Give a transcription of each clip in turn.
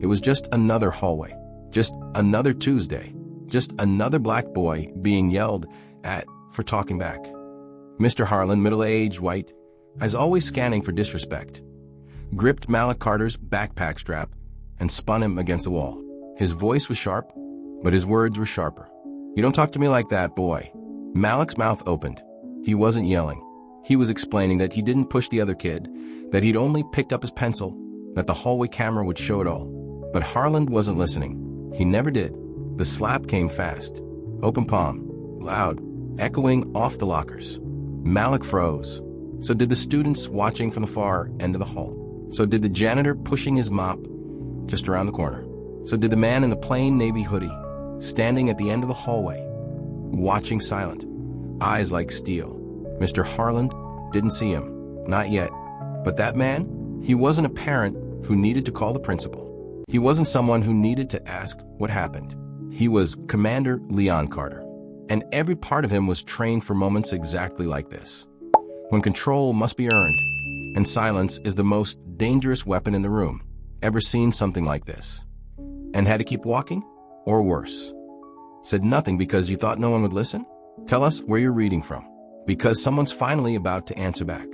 It was just another hallway, just another Tuesday, just another black boy being yelled at for talking back. Mr. Harland, middle-aged, white, as always scanning for disrespect, gripped Malik Carter's backpack strap and spun him against the wall. His voice was sharp, but his words were sharper. "You don't talk to me like that, boy." Malik's mouth opened. He wasn't yelling. He was explaining that he didn't push the other kid, that he'd only picked up his pencil, that the hallway camera would show it all. But Harland wasn't listening. He never did. The slap came fast. Open palm. Loud. Echoing off the lockers. Malik froze. So did the students watching from the far end of the hall. So did the janitor pushing his mop just around the corner. So did the man in the plain navy hoodie, standing at the end of the hallway, watching silent, eyes like steel. Mr. Harland didn't see him. Not yet. But that man, he wasn't a parent who needed to call the principal. He wasn't someone who needed to ask what happened. He was Commander Leon Carter. And every part of him was trained for moments exactly like this, when control must be earned, and silence is the most dangerous weapon in the room. Ever seen something like this? And had to keep walking? Or worse? Said nothing because you thought no one would listen? Tell us where you're reading from, because someone's finally about to answer back.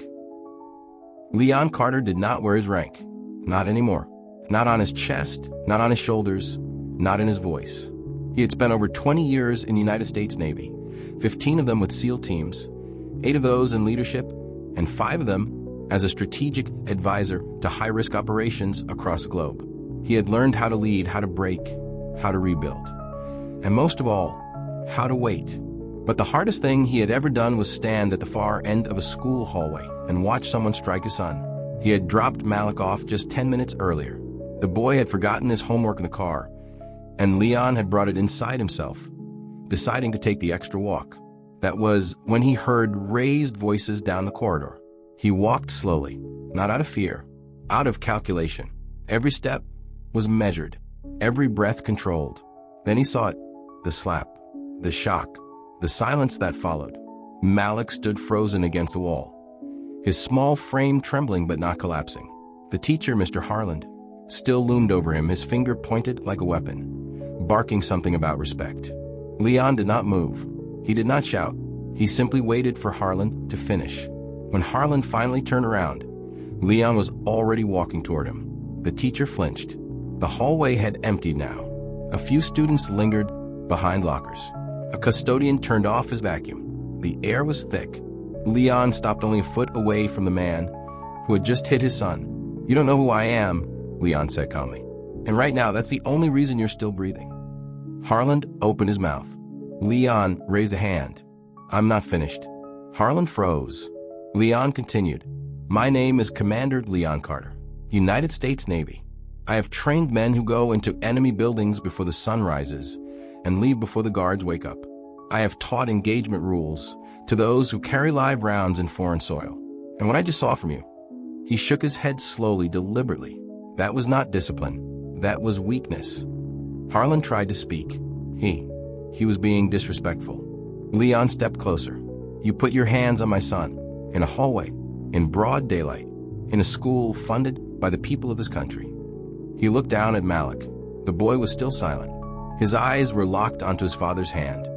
Leon Carter did not wear his rank. Not anymore. Not on his chest, not on his shoulders, not in his voice. He had spent over 20 years in the United States Navy, 15 of them with SEAL teams, 8 of those in leadership, and 5 of them as a strategic advisor to high-risk operations across the globe. He had learned how to lead, how to break, how to rebuild, and most of all, how to wait. But the hardest thing he had ever done was stand at the far end of a school hallway and watch someone strike his son. He had dropped Malik off just 10 minutes earlier. The boy had forgotten his homework in the car, and Leon had brought it inside himself, deciding to take the extra walk. That was when he heard raised voices down the corridor. He walked slowly, not out of fear, out of calculation. Every step was measured, every breath controlled. Then he saw it, the slap, the shock, the silence that followed. Malik stood frozen against the wall, his small frame trembling but not collapsing. The teacher, Mr. Harland, still loomed over him, his finger pointed like a weapon, barking something about respect. Leon did not move. He did not shout. He simply waited for Harland to finish. When Harland finally turned around, Leon was already walking toward him. The teacher flinched. The hallway had emptied now. A few students lingered behind lockers. A custodian turned off his vacuum. The air was thick. Leon stopped only a foot away from the man who had just hit his son. "You don't know who I am," Leon said calmly. "And right now, that's the only reason you're still breathing." Harland opened his mouth. Leon raised a hand. "I'm not finished." Harland froze. Leon continued. "My name is Commander Leon Carter, United States Navy. I have trained men who go into enemy buildings before the sun rises and leave before the guards wake up. I have taught engagement rules to those who carry live rounds in foreign soil. And what I just saw from you," he shook his head slowly, deliberately, "that was not discipline. That was weakness." Harland tried to speak. He was being disrespectful. Leon stepped closer. "You put your hands on my son, in a hallway, in broad daylight, in a school funded by the people of this country." He looked down at Malik. The boy was still silent. His eyes were locked onto his father's hand.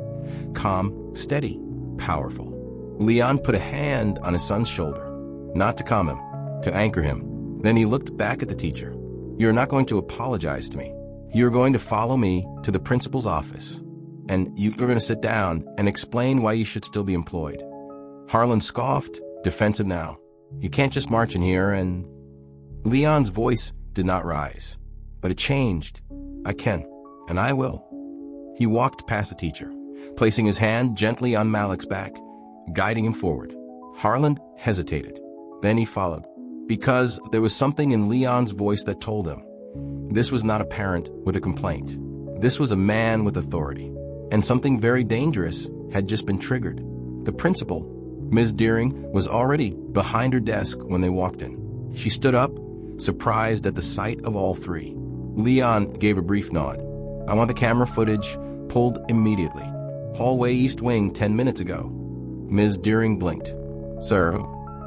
Calm, steady, powerful. Leon put a hand on his son's shoulder, not to calm him, to anchor him. Then he looked back at the teacher. "You're not going to apologize to me. You're going to follow me to the principal's office, and you're going to sit down and explain why you should still be employed." Harland scoffed, defensive now. "You can't just march in here and—" Leon's voice did not rise, but it changed. "I can, and I will." He walked past the teacher, placing his hand gently on Malik's back, guiding him forward. Harland hesitated. Then he followed, because there was something in Leon's voice that told him this was not a parent with a complaint. This was a man with authority, and something very dangerous had just been triggered. The principal, Ms. Deering, was already behind her desk when they walked in. She stood up, surprised at the sight of all three. Leon gave a brief nod. "I want the camera footage pulled immediately. Hallway East Wing 10 minutes ago." Ms. Deering blinked. "Sir,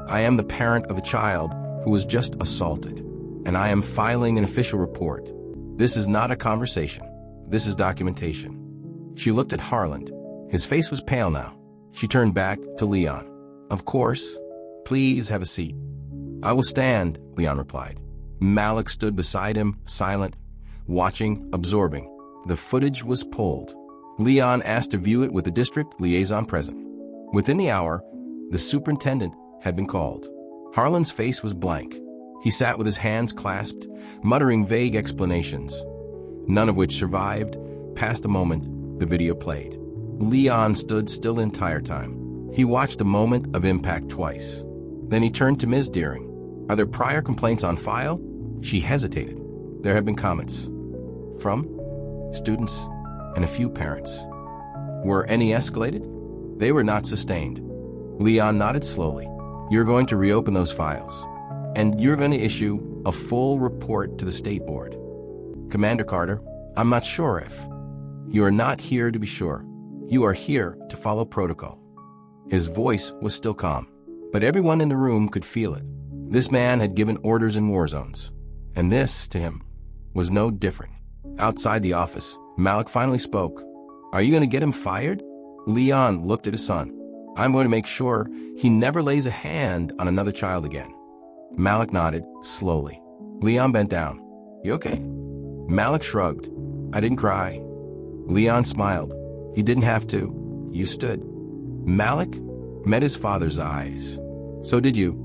I am the parent of a child who was just assaulted, and I am filing an official report." This is not a conversation. This is documentation. She looked at Harland. His face was pale now. She turned back to Leon. Of course. Please have a seat. I will stand, Leon replied. Malik stood beside him, silent, watching, absorbing. The footage was pulled. Leon asked to view it with the district liaison present. Within the hour, the superintendent had been called. Harland's face was blank. He sat with his hands clasped, muttering vague explanations, none of which survived. Past a moment, the video played. Leon stood still the entire time. He watched the moment of impact twice. Then he turned to Ms. Deering. Are there prior complaints on file? She hesitated. There have been comments. From? Students and a few parents. Were any escalated? They were not sustained. Leon nodded slowly. You're going to reopen those files, and you're going to issue a full report to the State Board. Commander Carter, I'm not sure if. You are not here to be sure. You are here to follow protocol. His voice was still calm, but everyone in the room could feel it. This man had given orders in war zones, and this, to him, was no different. Outside the office, Malik finally spoke. Are you going to get him fired? Leon looked at his son. I'm going to make sure he never lays a hand on another child again. Malik nodded, slowly. Leon bent down. You okay? Malik shrugged. I didn't cry. Leon smiled. He didn't have to. You stood. Malik met his father's eyes. So did you.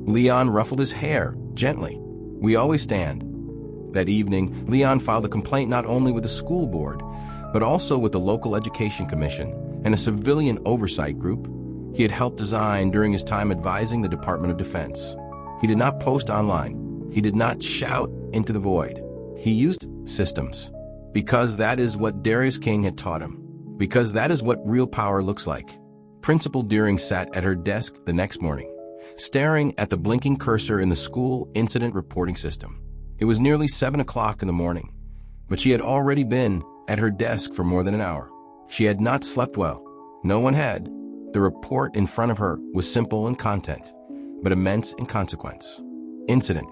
Leon ruffled his hair, gently. We always stand. That evening, Leon filed a complaint not only with the school board, but also with the local education commission and a civilian oversight group he had helped design during his time advising the Department of Defense. He did not post online. He did not shout into the void. He used systems, because that is what Darius King had taught him, because that is what real power looks like. Principal Deering sat at her desk the next morning, staring at the blinking cursor in the school incident reporting system. It was nearly 7 o'clock in the morning, but she had already been at her desk for more than an hour. She had not slept well. No one had. The report in front of her was simple in content, but immense in consequence. Incident.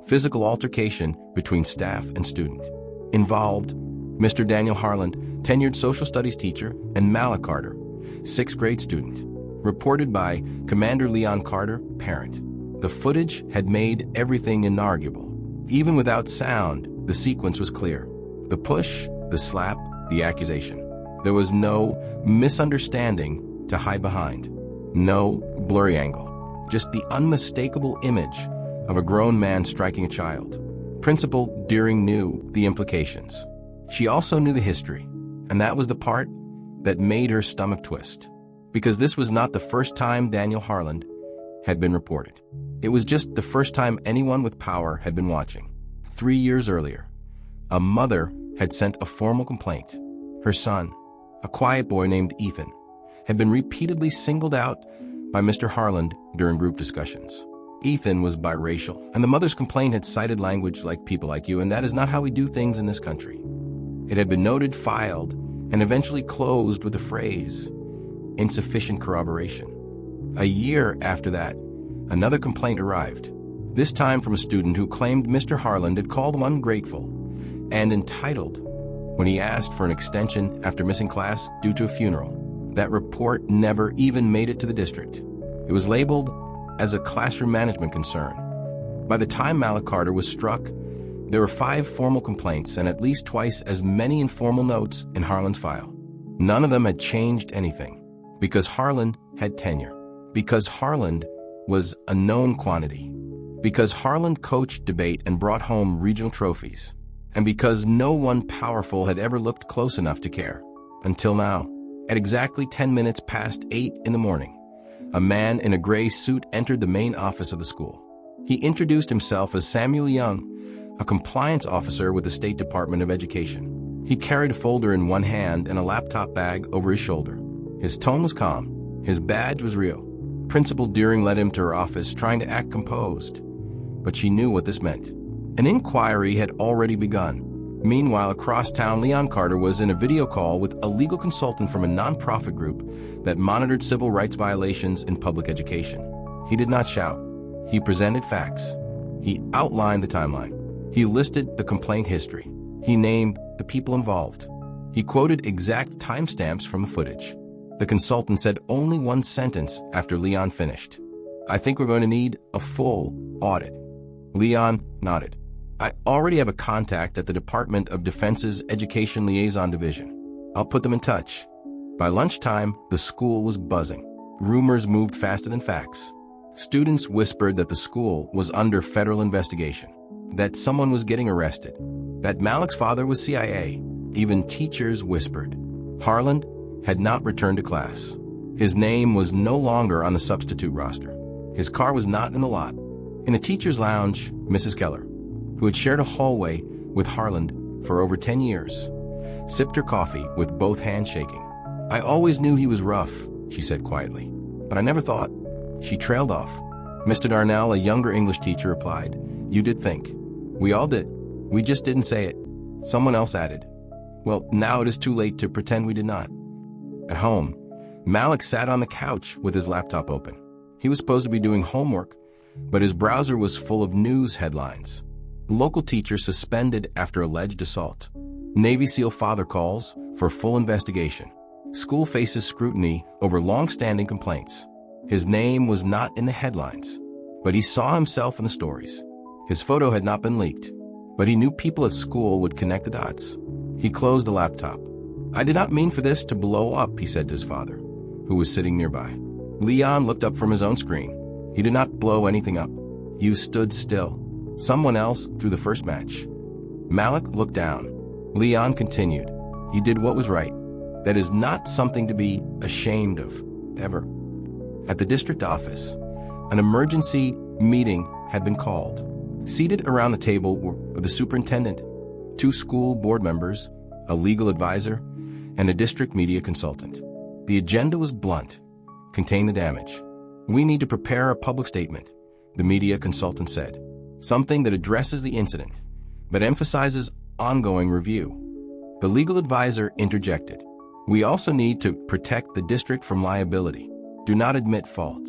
Physical altercation between staff and student. Involved Mr. Daniel Harland, tenured social studies teacher, and Malik Carter, 6th grade student. Reported by Commander Leon Carter, parent. The footage had made everything inarguable. Even without sound, the sequence was clear. The push, the slap, the accusation. There was no misunderstanding to hide behind. No blurry angle. Just the unmistakable image of a grown man striking a child. Principal Deering knew the implications. She also knew the history, and that was the part that made her stomach twist. Because this was not the first time Daniel Harland had been reported. It was just the first time anyone with power had been watching. 3 years earlier, a mother had sent a formal complaint. Her son, a quiet boy named Ethan, had been repeatedly singled out by Mr. Harland during group discussions. Ethan was biracial, and the mother's complaint had cited language like people like you, and that is not how we do things in this country. It had been noted, filed, and eventually closed with the phrase, insufficient corroboration. A year after that, another complaint arrived, this time from a student who claimed Mr. Harland had called him ungrateful and entitled when he asked for an extension after missing class due to a funeral. That report never even made it to the district. It was labeled as a classroom management concern. By the time Malik Carter was struck, there were 5 formal complaints and at least twice as many informal notes in Harland's file. None of them had changed anything, because Harland had tenure, because Harland was a known quantity, because Harland coached debate and brought home regional trophies, and because no one powerful had ever looked close enough to care. Until now, at exactly 10 minutes past 8 in the morning, a man in a gray suit entered the main office of the school. He introduced himself as Samuel Young, a compliance officer with the State Department of Education. He carried a folder in one hand and a laptop bag over his shoulder. His tone was calm. His badge was real. Principal Deering led him to her office, trying to act composed, but she knew what this meant. An inquiry had already begun. Meanwhile, across town, Leon Carter was in a video call with a legal consultant from a nonprofit group that monitored civil rights violations in public education. He did not shout. He presented facts. He outlined the timeline. He listed the complaint history. He named the people involved. He quoted exact timestamps from the footage. The consultant said only one sentence after Leon finished. "I think we're going to need a full audit." Leon nodded. "I already have a contact at the Department of Defense's Education Liaison Division. I'll put them in touch." By lunchtime, the school was buzzing. Rumors moved faster than facts. Students whispered that the school was under federal investigation, that someone was getting arrested, that Malik's father was CIA. Even teachers whispered. Harland had not returned to class. His name was no longer on the substitute roster. His car was not in the lot. In a teacher's lounge, Mrs. Keller, who had shared a hallway with Harland for over 10 years, sipped her coffee with both hands shaking. "I always knew he was rough," she said quietly, "but I never thought." She trailed off. Mr. Darnell, a younger English teacher, replied, "You did think. We all did. We just didn't say it." Someone else added, "Well, now it is too late to pretend we did not." At home, Malik sat on the couch with his laptop open. He was supposed to be doing homework, but his browser was full of news headlines. Local teacher suspended after alleged assault. Navy SEAL father calls for full investigation. School faces scrutiny over long-standing complaints. His name was not in the headlines, but he saw himself in the stories. His photo had not been leaked, but he knew people at school would connect the dots. He closed the laptop. "I did not mean for this to blow up," he said to his father, who was sitting nearby. Leon looked up from his own screen. "He did not blow anything up. You stood still. Someone else threw the first match." Malik looked down. Leon continued, "You did what was right. That is not something to be ashamed of, ever." At the district office, an emergency meeting had been called. Seated around the table were the superintendent, 2 school board members, a legal advisor, and a district media consultant. The agenda was blunt: contain the damage. "We need to prepare a public statement," the media consultant said, "something that addresses the incident, but emphasizes ongoing review." The legal advisor interjected, "We also need to protect the district from liability. Do not admit fault."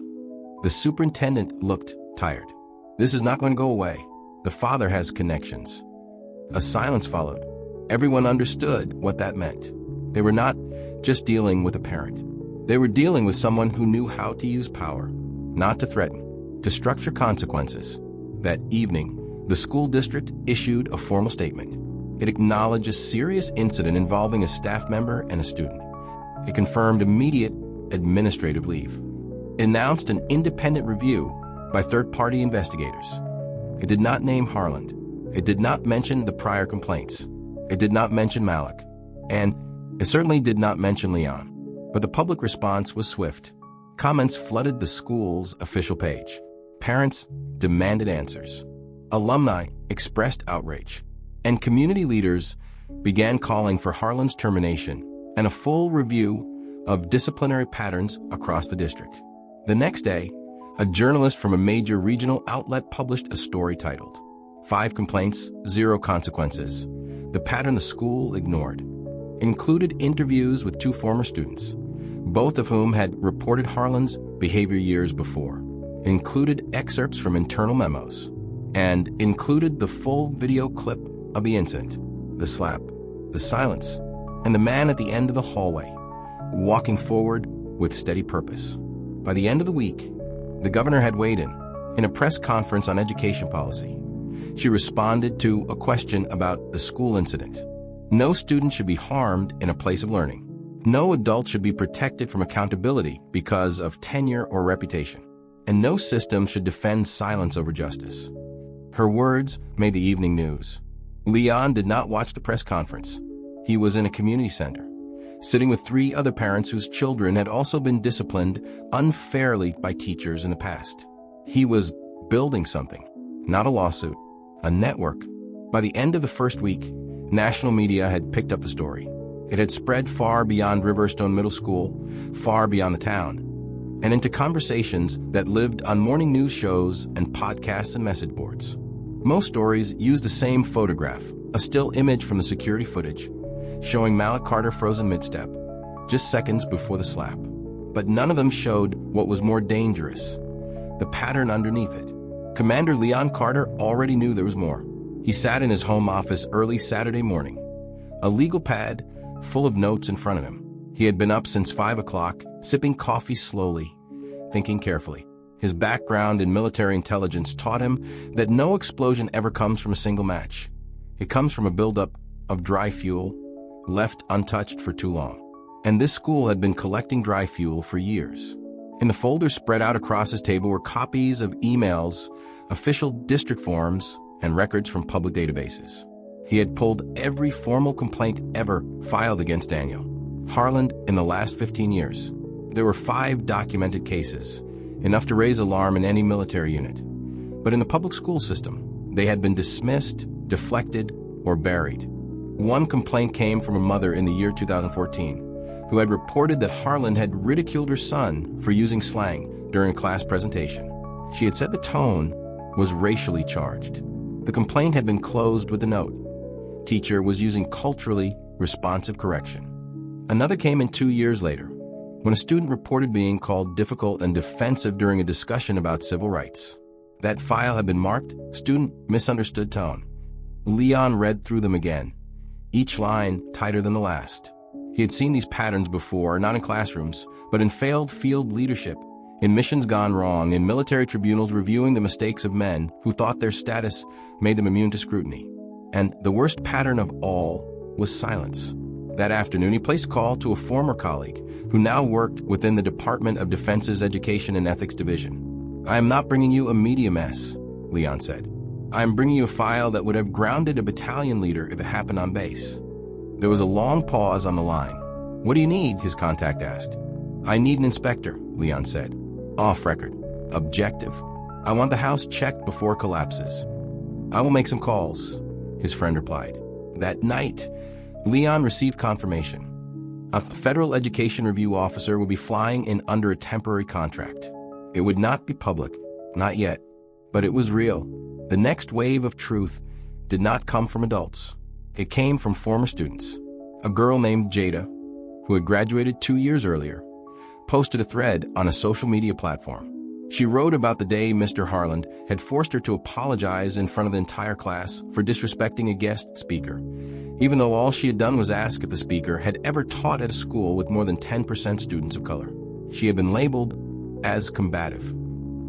The superintendent looked tired. "This is not going to go away. The father has connections." A silence followed. Everyone understood what that meant. They were not just dealing with a parent. They were dealing with someone who knew how to use power, not to threaten, to structure consequences. That evening, the school district issued a formal statement. It acknowledged a serious incident involving a staff member and a student. It confirmed immediate administrative leave. It announced an independent review by third-party investigators. It did not name Harland. It did not mention the prior complaints. It did not mention Malik. And it certainly did not mention Leon. But the public response was swift. Comments flooded the school's official page. Parents demanded answers. Alumni expressed outrage. And community leaders began calling for Harland's termination and a full review of disciplinary patterns across the district. The next day, a journalist from a major regional outlet published a story titled, "5 Complaints, 0 Consequences. The Pattern the School Ignored." It included interviews with 2 former students, both of whom had reported Harland's behavior years before. It included excerpts from internal memos, and included the full video clip of the incident, the slap, the silence, and the man at the end of the hallway, walking forward with steady purpose. By the end of the week, the governor had weighed in a press conference on education policy. She responded to a question about the school incident. No student should be harmed in a place of learning. No adult should be protected from accountability because of tenure or reputation. And no system should defend silence over justice. Her words made the evening news. Leon did not watch the press conference. He was in a community center, sitting with 3 other parents whose children had also been disciplined unfairly by teachers in the past. He was building something, not a lawsuit, a network. By the end of the first week, national media had picked up the story. It had spread far beyond Riverstone Middle School, far beyond the town, and into conversations that lived on morning news shows and podcasts and message boards. Most stories used the same photograph, a still image from the security footage, showing Malik Carter frozen mid-step, just seconds before the slap. But none of them showed what was more dangerous, the pattern underneath it. Commander Leon Carter already knew there was more. He sat in his home office early Saturday morning, a legal pad full of notes in front of him. He had been up since 5 o'clock, sipping coffee slowly, thinking carefully. His background in military intelligence taught him that no explosion ever comes from a single match. It comes from a buildup of dry fuel left untouched for too long. And this school had been collecting dry fuel for years. In the folder spread out across his table were copies of emails, official district forms, and records from public databases. He had pulled every formal complaint ever filed against Daniel Harland in the last 15 years. There were 5 documented cases, enough to raise alarm in any military unit. But in the public school system, they had been dismissed, deflected, or buried. One complaint came from a mother in the year 2014, who had reported that Harland had ridiculed her son for using slang during a class presentation. She had said the tone was racially charged. The complaint had been closed with a note. Teacher was using culturally responsive correction. Another came in 2 years later, when a student reported being called difficult and defensive during a discussion about civil rights. That file had been marked, student misunderstood tone. Leon read through them again, each line tighter than the last. He had seen these patterns before, not in classrooms, but in failed field leadership, in missions gone wrong, in military tribunals reviewing the mistakes of men who thought their status made them immune to scrutiny. And the worst pattern of all was silence. That afternoon, he placed a call to a former colleague who now worked within the Department of Defense's Education and Ethics Division. "I am not bringing you a media mess," Leon said. "I am bringing you a file that would have grounded a battalion leader if it happened on base." There was a long pause on the line. "What do you need?" his contact asked. "I need an inspector," Leon said. "Off record. Objective. I want the house checked before it collapses." "I will make some calls," his friend replied. That night, Leon received confirmation. A federal education review officer would be flying in under a temporary contract. It would not be public, not yet, but it was real. The next wave of truth did not come from adults. It came from former students. A girl named Jada, who had graduated 2 years earlier, posted a thread on a social media platform. She wrote about the day Mr. Harland had forced her to apologize in front of the entire class for disrespecting a guest speaker, even though all she had done was ask if the speaker had ever taught at a school with more than 10% students of color. She had been labeled as combative.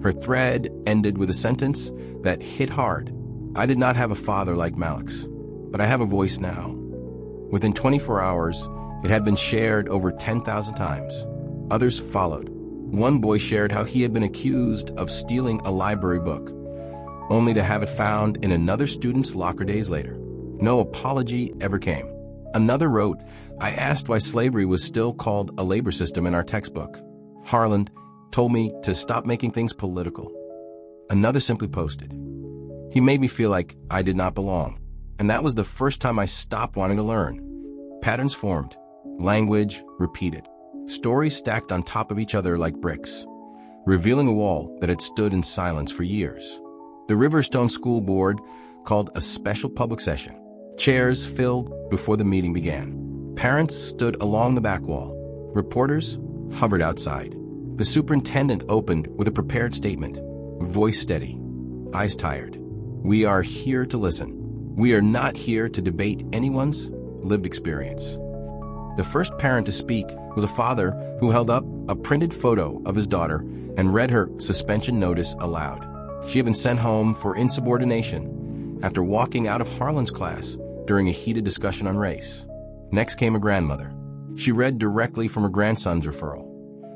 Her thread ended with a sentence that hit hard. "I did not have a father like Malik's, but I have a voice now." Within 24 hours, it had been shared over 10,000 times. Others followed. One boy shared how he had been accused of stealing a library book, only to have it found in another student's locker days later. No apology ever came. Another wrote, "I asked why slavery was still called a labor system in our textbook. Harland told me to stop making things political." Another simply posted, "He made me feel like I did not belong. And that was the first time I stopped wanting to learn." Patterns formed. Language repeated. Stories stacked on top of each other like bricks, revealing a wall that had stood in silence for years. The Riverstone School Board called a special public session. Chairs filled before the meeting began. Parents stood along the back wall. Reporters hovered outside. The superintendent opened with a prepared statement, voice steady, eyes tired. "We are here to listen. We are not here to debate anyone's lived experience." The first parent to speak was a father who held up a printed photo of his daughter and read her suspension notice aloud. She had been sent home for insubordination after walking out of Harland's class during a heated discussion on race. Next came a grandmother. She read directly from her grandson's referral,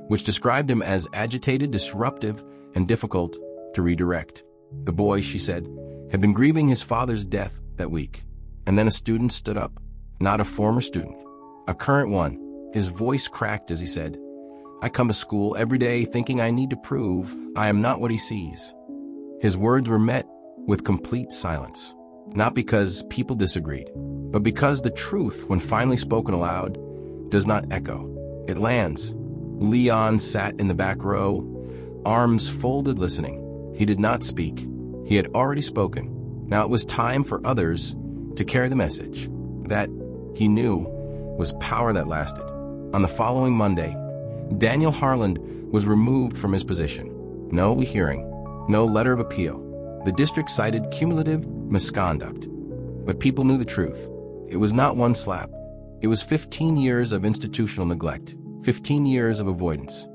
which described him as agitated, disruptive, and difficult to redirect. The boy, she said, had been grieving his father's death that week. And then a student stood up, not a former student, a current one. His voice cracked as he said, "I come to school every day thinking I need to prove I am not what he sees." His words were met with complete silence, not because people disagreed, but because the truth, when finally spoken aloud, does not echo. It lands. Leon sat in the back row, arms folded listening. He did not speak. He had already spoken. Now it was time for others to carry the message. That, he knew, was power that lasted. On the following Monday, Daniel Harland was removed from his position. No hearing, no letter of appeal. The district cited cumulative misconduct. But people knew the truth. It was not one slap. It was 15 years of institutional neglect, 15 years of avoidance,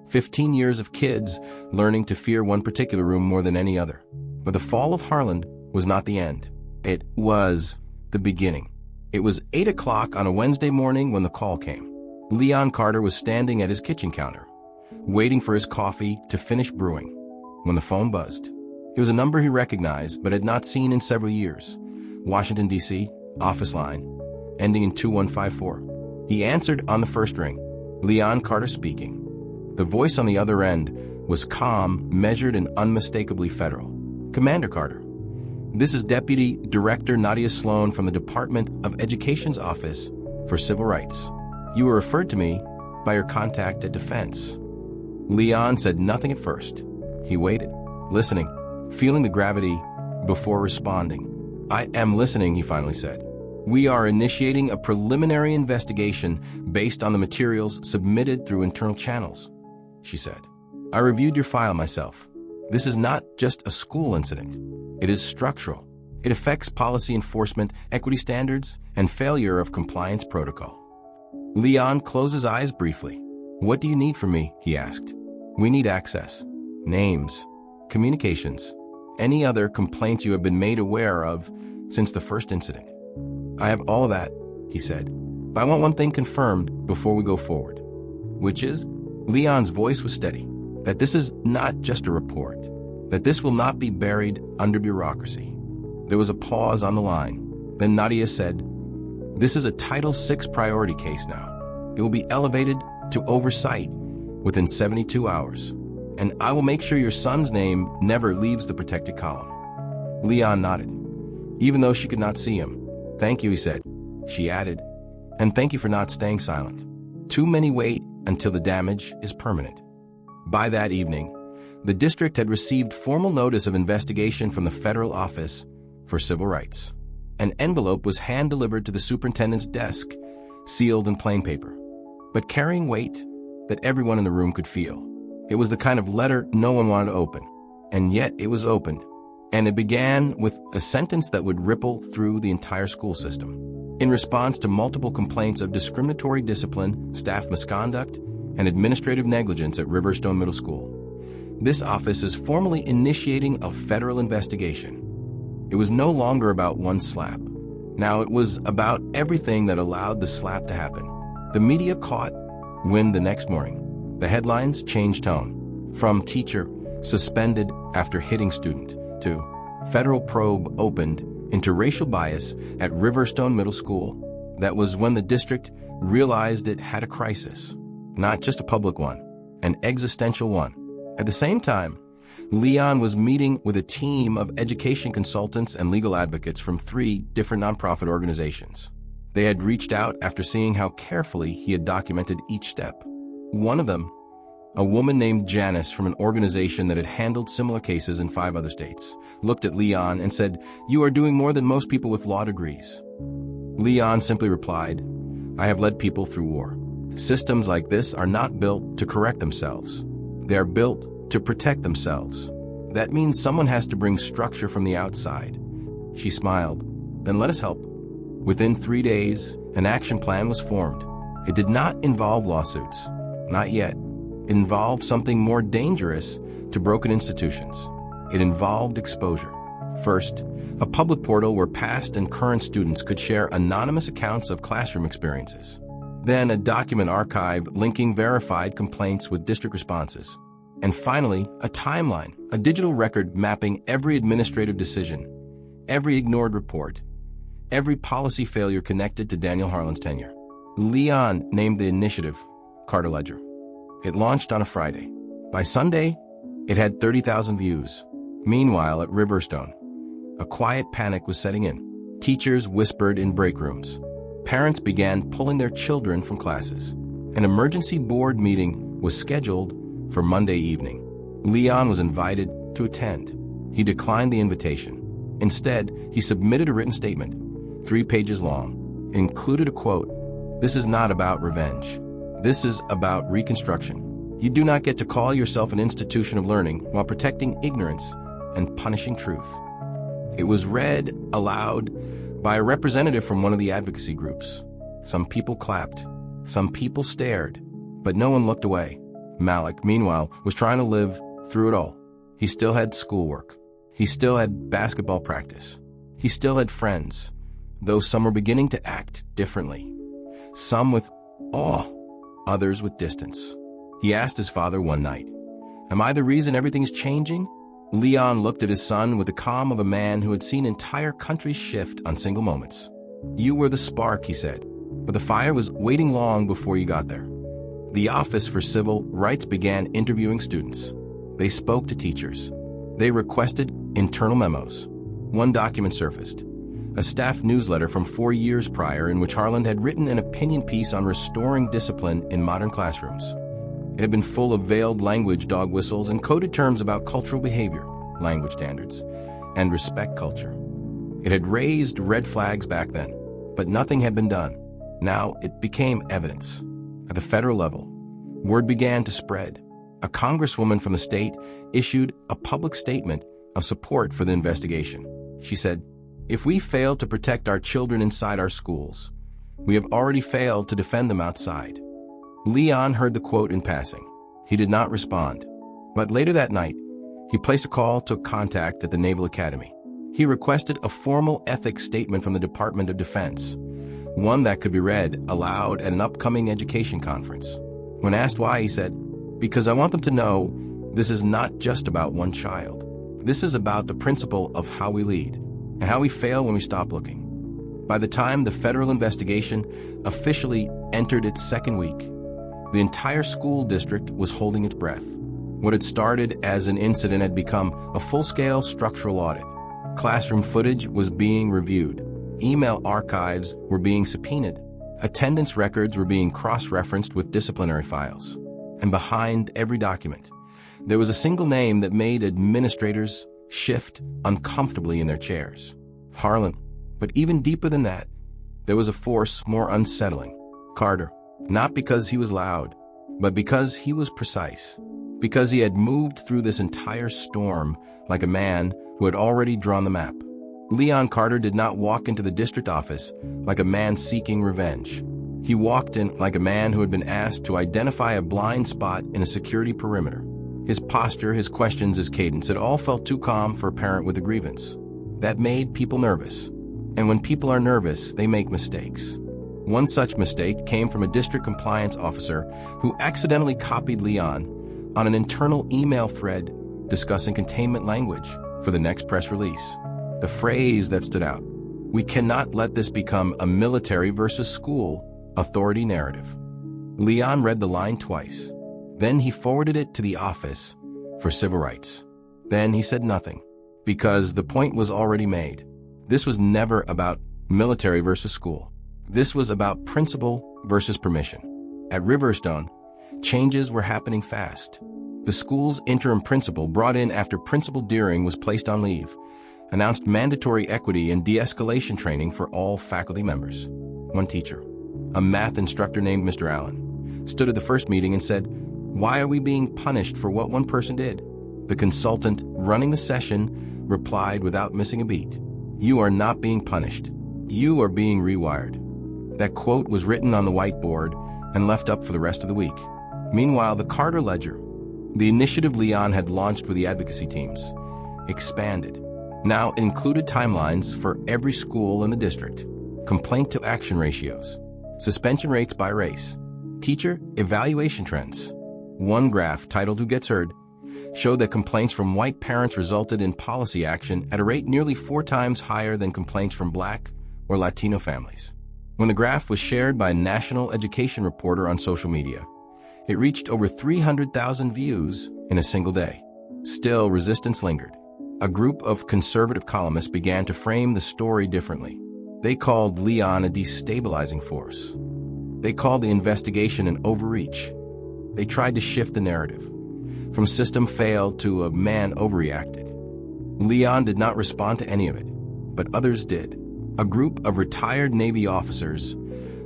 15 years of kids learning to fear one particular room more than any other. But the fall of Harland was not the end. It was the beginning. It was 8 o'clock on a Wednesday morning when the call came. Leon Carter was standing at his kitchen counter, waiting for his coffee to finish brewing, when the phone buzzed. It was a number he recognized but had not seen in several years. Washington, D.C., office line, ending in 2154. He answered on the first ring. Leon Carter speaking. The voice on the other end was calm, measured, and unmistakably federal. Commander Carter, this is Deputy Director Nadia Sloan from the Department of Education's Office for Civil Rights. You were referred to me by your contact at Defense. Leon said nothing at first. He waited, listening, feeling the gravity before responding. I am listening, he finally said. We are initiating a preliminary investigation based on the materials submitted through internal channels, she said. I reviewed your file myself. This is not just a school incident. It is structural. It affects policy enforcement, equity standards, and failure of compliance protocol. Leon closed his eyes briefly. What do you need from me? He asked. We need access, names, communications, any other complaints you have been made aware of since the first incident. I have all of that, he said. But I want one thing confirmed before we go forward. Which is? Leon's voice was steady. That this is not just a report. That this will not be buried under bureaucracy. There was a pause on the line. Then Nadia said, this is a Title VI priority case now. It will be elevated to oversight within 72 hours. And I will make sure your son's name never leaves the protected column. Leon nodded, even though she could not see him. Thank you, he said. She added, and thank you for not staying silent. Too many wait until the damage is permanent. By that evening, the district had received formal notice of investigation from the Federal Office for Civil Rights. An envelope was hand-delivered to the superintendent's desk, sealed in plain paper, but carrying weight that everyone in the room could feel. It was the kind of letter no one wanted to open, and yet it was opened. And it began with a sentence that would ripple through the entire school system. In response to multiple complaints of discriminatory discipline, staff misconduct, and administrative negligence at Riverstone Middle School, this office is formally initiating a federal investigation. It was no longer about one slap. Now it was about everything that allowed the slap to happen. The media caught wind the next morning. The headlines changed tone. From teacher suspended after hitting student to federal probe opened into racial bias at Riverstone Middle School. That was when the district realized it had a crisis, not just a public one, an existential one. At the same time, Leon was meeting with a team of education consultants and legal advocates from 3 different nonprofit organizations. They had reached out after seeing how carefully he had documented each step. One of them, a woman named Janice from an organization that had handled similar cases in 5 other states, looked at Leon and said, "You are doing more than most people with law degrees." Leon simply replied, "I have led people through war. Systems like this are not built to correct themselves. They are built to protect themselves. That means someone has to bring structure from the outside." She smiled. "Then let us help." Within 3 days, an action plan was formed. It did not involve lawsuits. Not yet. It involved something more dangerous to broken institutions. It involved exposure. First, a public portal where past and current students could share anonymous accounts of classroom experiences. Then a document archive linking verified complaints with district responses. And finally, a timeline, a digital record mapping every administrative decision, every ignored report, every policy failure connected to Daniel Harland's tenure. Leon named the initiative Carter Ledger. It launched on a Friday. By Sunday, it had 30,000 views. Meanwhile, at Riverstone, a quiet panic was setting in. Teachers whispered in break rooms. Parents began pulling their children from classes. An emergency board meeting was scheduled for Monday evening. Leon was invited to attend. He declined the invitation. Instead, he submitted a written statement, 3 pages long. It included a quote, "This is not about revenge. This is about reconstruction. You do not get to call yourself an institution of learning while protecting ignorance and punishing truth." It was read aloud by a representative from one of the advocacy groups. Some people clapped, some people stared, but no one looked away. Malik, meanwhile, was trying to live through it all. He still had schoolwork. He still had basketball practice. He still had friends, though some were beginning to act differently. Some with awe, others with distance. He asked his father one night, "Am I the reason everything's changing?" Leon looked at his son with the calm of a man who had seen entire countries shift on single moments. "You were the spark," he said, "but the fire was waiting long before you got there." The Office for Civil Rights began interviewing students. They spoke to teachers. They requested internal memos. One document surfaced, a staff newsletter from 4 years prior in which Harland had written an opinion piece on restoring discipline in modern classrooms. It had been full of veiled language, dog whistles, and coded terms about cultural behavior, language standards, and respect culture. It had raised red flags back then, but nothing had been done. Now it became evidence. At the federal level, word began to spread. A congresswoman from the state issued a public statement of support for the investigation. She said, "If we fail to protect our children inside our schools, we have already failed to defend them outside." Leon heard the quote in passing. He did not respond. But later that night, he placed a call to contact at the Naval Academy. He requested a formal ethics statement from the Department of Defense, one that could be read aloud at an upcoming education conference. When asked why, he said, "Because I want them to know this is not just about one child. This is about the principle of how we lead and how we fail when we stop looking." By the time the federal investigation officially entered its second week, the entire school district was holding its breath. What had started as an incident had become a full-scale structural audit. Classroom footage was being reviewed. Email archives were being subpoenaed. Attendance records were being cross-referenced with disciplinary files. And behind every document, there was a single name that made administrators shift uncomfortably in their chairs: Harland. But even deeper than that, there was a force more unsettling: Carter. Not because he was loud, but because he was precise. Because he had moved through this entire storm like a man who had already drawn the map. Leon Carter did not walk into the district office like a man seeking revenge. He walked in like a man who had been asked to identify a blind spot in a security perimeter. His posture, his questions, his cadence, it all felt too calm for a parent with a grievance. That made people nervous. And when people are nervous, they make mistakes. One such mistake came from a district compliance officer who accidentally copied Leon on an internal email thread discussing containment language for the next press release. The phrase that stood out: "We cannot let this become a military versus school authority narrative." Leon read the line twice. Then he forwarded it to the Office for Civil Rights. Then he said nothing, because the point was already made. This was never about military versus school. This was about principle versus permission. At Riverstone, changes were happening fast. The school's interim principal, brought in after Principal Deering was placed on leave, announced mandatory equity and de-escalation training for all faculty members. One teacher, a math instructor named Mr. Allen, stood at the first meeting and said, "Why are we being punished for what one person did?" The consultant running the session replied without missing a beat, "You are not being punished. You are being rewired." That quote was written on the whiteboard and left up for the rest of the week. Meanwhile, the Carter Ledger, the initiative Leon had launched with the advocacy teams, expanded. Now it included timelines for every school in the district, complaint-to-action ratios, suspension rates by race, teacher evaluation trends. One graph, titled "Who Gets Heard?", showed that complaints from white parents resulted in policy action at a rate nearly 4 times higher than complaints from Black or Latino families. When the graph was shared by a national education reporter on social media, it reached over 300,000 views in a single day. Still, resistance lingered. A group of conservative columnists began to frame the story differently. They called Leon a destabilizing force. They called the investigation an overreach. They tried to shift the narrative from "system failed" to "a man overreacted." Leon did not respond to any of it, but others did. A group of retired Navy officers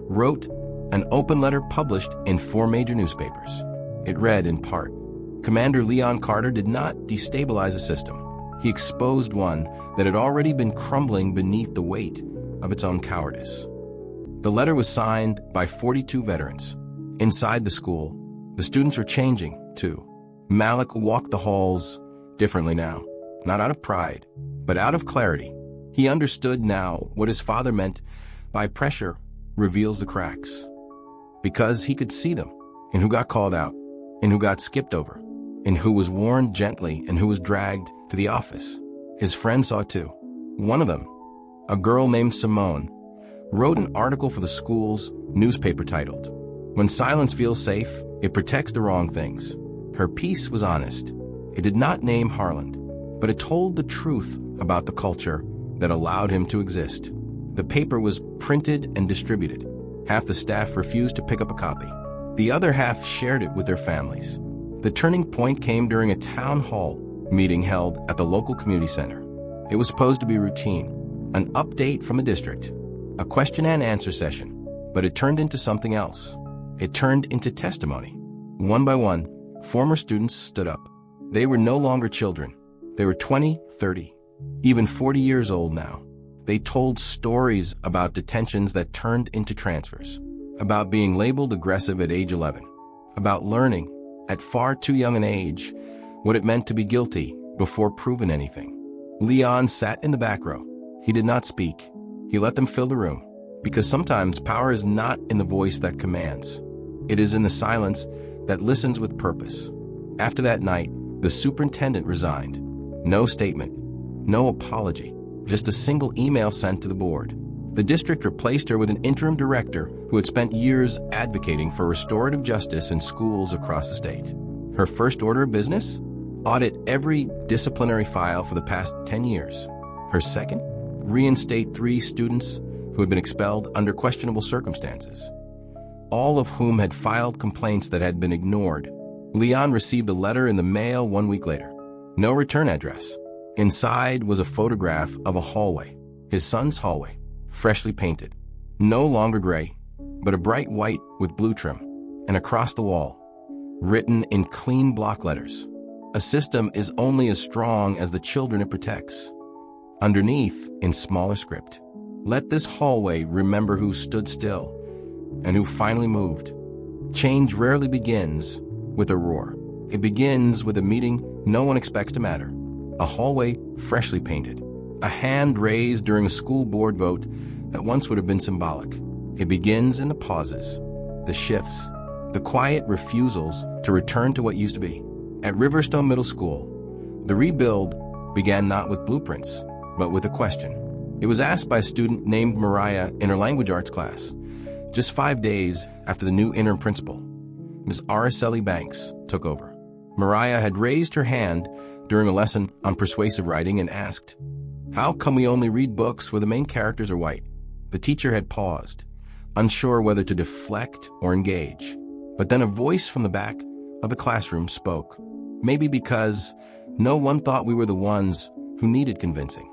wrote an open letter published in 4 major newspapers. It read in part, "Commander Leon Carter did not destabilize the system. He exposed one that had already been crumbling beneath the weight of its own cowardice. The letter was signed by 42 veterans. Inside the school, the students were changing, too. Malik walked the halls differently now, not out of pride, but out of clarity. He understood now what his father meant by pressure reveals the cracks. Because he could see them, in who got called out, in who got skipped over, in who was warned gently, and who was dragged to the office. His friend saw too. One of them, a girl named Simone, wrote an article for the school's newspaper titled, "When Silence Feels Safe, It Protects the Wrong Things." Her piece was honest. It did not name Harland, but it told the truth about the culture that allowed him to exist. The paper was printed and distributed. Half the staff refused to pick up a copy. The other half shared it with their families. The turning point came during a town hall meeting held at the local community center. It was supposed to be routine, an update from the district, a question and answer session, but it turned into something else. It turned into testimony. One by one, former students stood up. They were no longer children. They were 20, 30, even 40 years old now. They told stories about detentions that turned into transfers, about being labeled aggressive at age 11, about learning, at far too young an age, what it meant to be guilty before proven anything. Leon sat in the back row. He did not speak. He let them fill the room, because sometimes power is not in the voice that commands. It is in the silence that listens with purpose. After that night, the superintendent resigned. No statement, no apology, just a single email sent to the board. The district replaced her with an interim director who had spent years advocating for restorative justice in schools across the state. Her first order of business? Audit every disciplinary file for the past 10 years. Her second? Reinstate 3 students who had been expelled under questionable circumstances, all of whom had filed complaints that had been ignored. Leon received a letter in the mail 1 week later. No return address. Inside was a photograph of a hallway, his son's hallway, freshly painted. No longer gray, but a bright white with blue trim. And across the wall, written in clean block letters, "A system is only as strong as the children it protects." Underneath, in smaller script, "Let this hallway remember who stood still and who finally moved." Change rarely begins with a roar. It begins with a meeting no one expects to matter. A hallway freshly painted. A hand raised during a school board vote that once would have been symbolic. It begins in the pauses, the shifts, the quiet refusals to return to what used to be. At Riverstone Middle School, the rebuild began not with blueprints, but with a question. It was asked by a student named Mariah in her language arts class, just 5 days after the new interim principal, Ms. Araceli Banks, took over. Mariah had raised her hand during a lesson on persuasive writing and asked, "How come we only read books where the main characters are white?" The teacher had paused, unsure whether to deflect or engage. But then a voice from the back of the classroom spoke, maybe because no one thought we were the ones who needed convincing.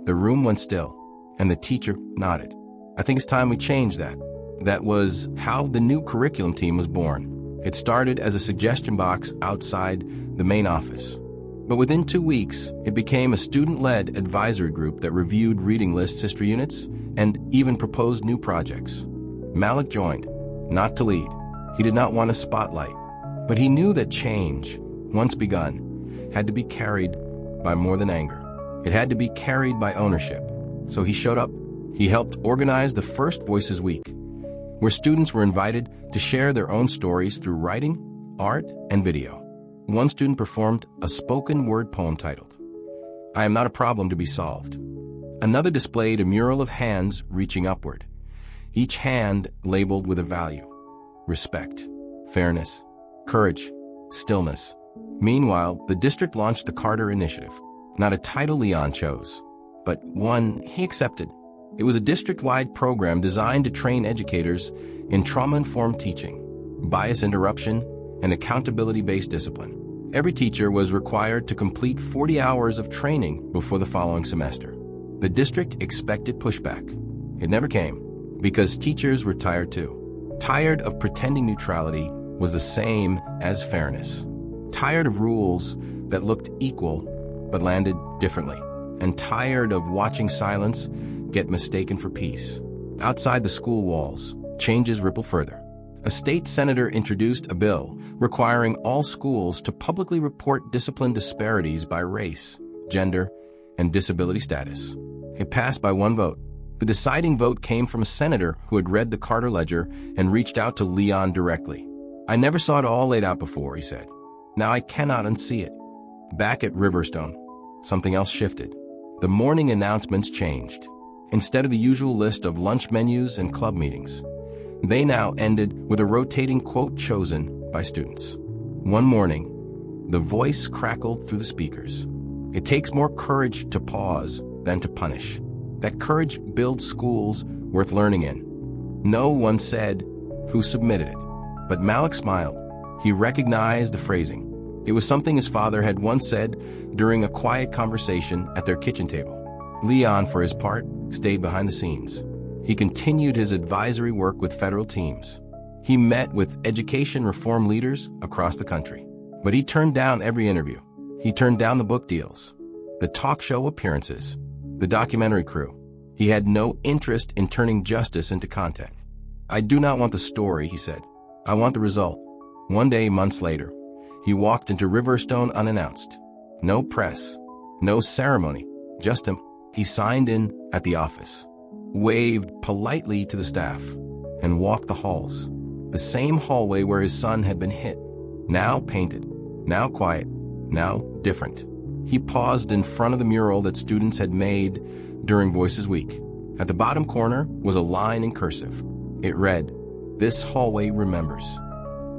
The room went still, and the teacher nodded. "I think it's time we change that." That was how the new curriculum team was born. It started as a suggestion box outside the main office. But within 2 weeks, it became a student-led advisory group that reviewed reading lists, history units, and even proposed new projects. Malik joined, not to lead. He did not want a spotlight, but he knew that change, once begun, had to be carried by more than anger. It had to be carried by ownership. So he showed up. He helped organize the first Voices Week, where students were invited to share their own stories through writing, art, and video. One student performed a spoken word poem titled, "I am not a problem to be solved." Another displayed a mural of hands reaching upward, each hand labeled with a value: respect, fairness, courage, stillness. Meanwhile, the district launched the Carter Initiative, not a title Leon chose, but one he accepted. It was a district-wide program designed to train educators in trauma-informed teaching, bias interruption, and accountability-based discipline. Every teacher was required to complete 40 hours of training before the following semester. The district expected pushback. It never came, because teachers were tired too. Tired of pretending neutrality was the same as fairness. Tired of rules that looked equal but landed differently, and tired of watching silence get mistaken for peace. Outside the school walls, changes ripple further. A state senator introduced a bill requiring all schools to publicly report discipline disparities by race, gender, and disability status. It passed by one vote. The deciding vote came from a senator who had read the Carter Ledger and reached out to Leon directly. "I never saw it all laid out before," he said. "Now I cannot unsee it." Back at Riverstone, something else shifted. The morning announcements changed. Instead of the usual list of lunch menus and club meetings, they now ended with a rotating quote chosen by students. One morning, the voice crackled through the speakers. "It takes more courage to pause than to punish. That courage builds schools worth learning in." No one said who submitted it, but Malik smiled. He recognized the phrasing. It was something his father had once said during a quiet conversation at their kitchen table. Leon, for his part, stayed behind the scenes. He continued his advisory work with federal teams. He met with education reform leaders across the country. But he turned down every interview. He turned down the book deals, the talk show appearances, the documentary crew. He had no interest in turning justice into content. "I do not want the story," he said. "I want the result." One day, months later, he walked into Riverstone unannounced. No press, no ceremony, just him. He signed in at the office, waved politely to the staff, and walked the halls. The same hallway where his son had been hit. Now painted, now quiet, now different. He paused in front of the mural that students had made during Voices Week. At the bottom corner was a line in cursive. It read, "This hallway remembers."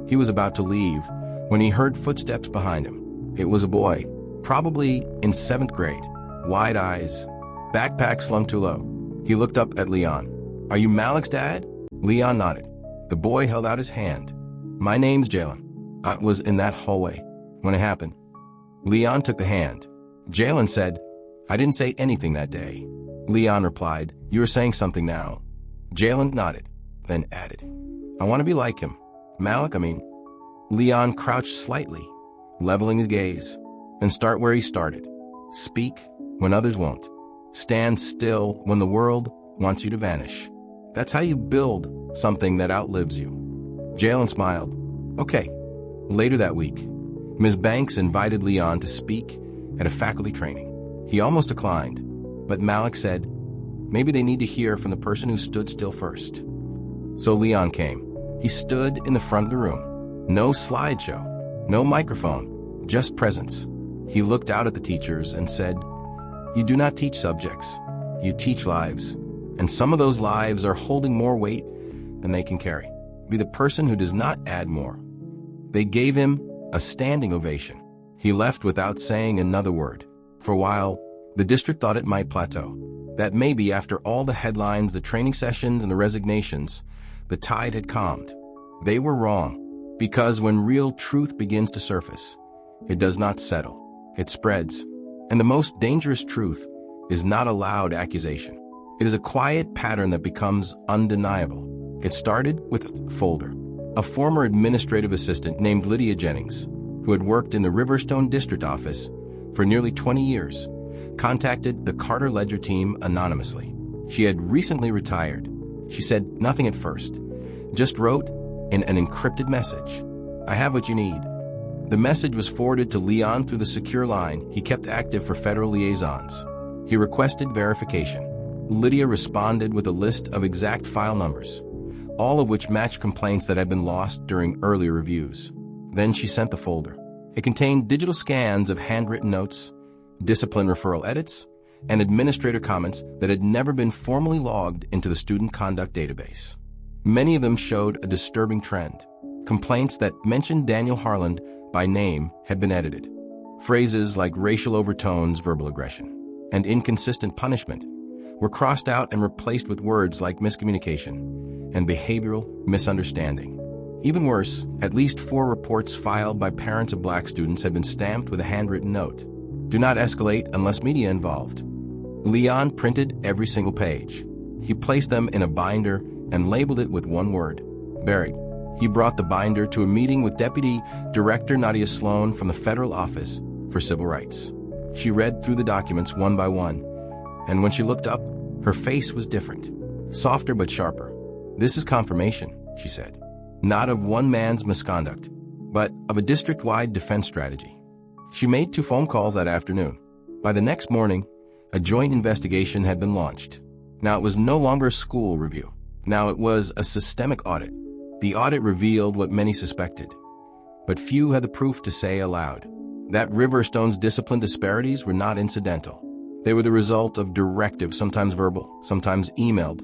He was about to leave when he heard footsteps behind him. It was a boy, probably in 7th grade, wide eyes, backpack slung too low. He looked up at Leon. "Are you Malik's dad?" Leon nodded. The boy held out his hand. "My name's Jalen. I was in that hallway when it happened." Leon took the hand. Jalen said, "I didn't say anything that day." Leon replied, "You are saying something now." Jalen nodded, then added, "I want to be like him. Malik, I mean." Leon crouched slightly, leveling his gaze, and start where he started. Speak when others won't. Stand still when the world wants you to vanish. That's how you build something that outlives you. Jalen smiled. Okay. Later that week, Ms. Banks invited Leon to speak at a faculty training. He almost declined, but Malik said, maybe they need to hear from the person who stood still first. So Leon came. He stood in the front of the room. No slideshow, no microphone, just presence. He looked out at the teachers and said, "You do not teach subjects, you teach lives. And some of those lives are holding more weight than they can carry. Be the person who does not add more." They gave him a standing ovation. He left without saying another word. For a while, the district thought it might plateau. That maybe after all the headlines, the training sessions, and the resignations, the tide had calmed. They were wrong, because when real truth begins to surface, it does not settle. It spreads. And the most dangerous truth is not a loud accusation. It is a quiet pattern that becomes undeniable. It started with a folder. A former administrative assistant named Lydia Jennings, who had worked in the Riverstone district office for nearly 20 years, contacted the Carter Ledger team anonymously. She had recently retired. She said nothing at first, just wrote in an encrypted message, "I have what you need." The message was forwarded to Leon through the secure line he kept active for federal liaisons. He requested verification. Lydia responded with a list of exact file numbers, all of which matched complaints that had been lost during earlier reviews. Then she sent the folder. It contained digital scans of handwritten notes, discipline referral edits, and administrator comments that had never been formally logged into the student conduct database. Many of them showed a disturbing trend. Complaints that mentioned Daniel Harland by name had been edited. Phrases like racial overtones, verbal aggression, and inconsistent punishment were crossed out and replaced with words like miscommunication and behavioral misunderstanding. Even worse, at least 4 reports filed by parents of black students had been stamped with a handwritten note. Do not escalate unless media involved. Leon printed every single page. He placed them in a binder and labeled it with one word, buried. He brought the binder to a meeting with Deputy Director Nadia Sloan from the Federal Office for Civil Rights. She read through the documents one by one, and when she looked up, her face was different, softer but sharper. "This is confirmation," she said, "not of one man's misconduct, but of a district-wide defense strategy." She made 2 phone calls that afternoon. By the next morning, a joint investigation had been launched. Now it was no longer a school review. Now it was a systemic audit. The audit revealed what many suspected, but few had the proof to say aloud: that Riverstone's discipline disparities were not incidental. They were the result of directives, sometimes verbal, sometimes emailed,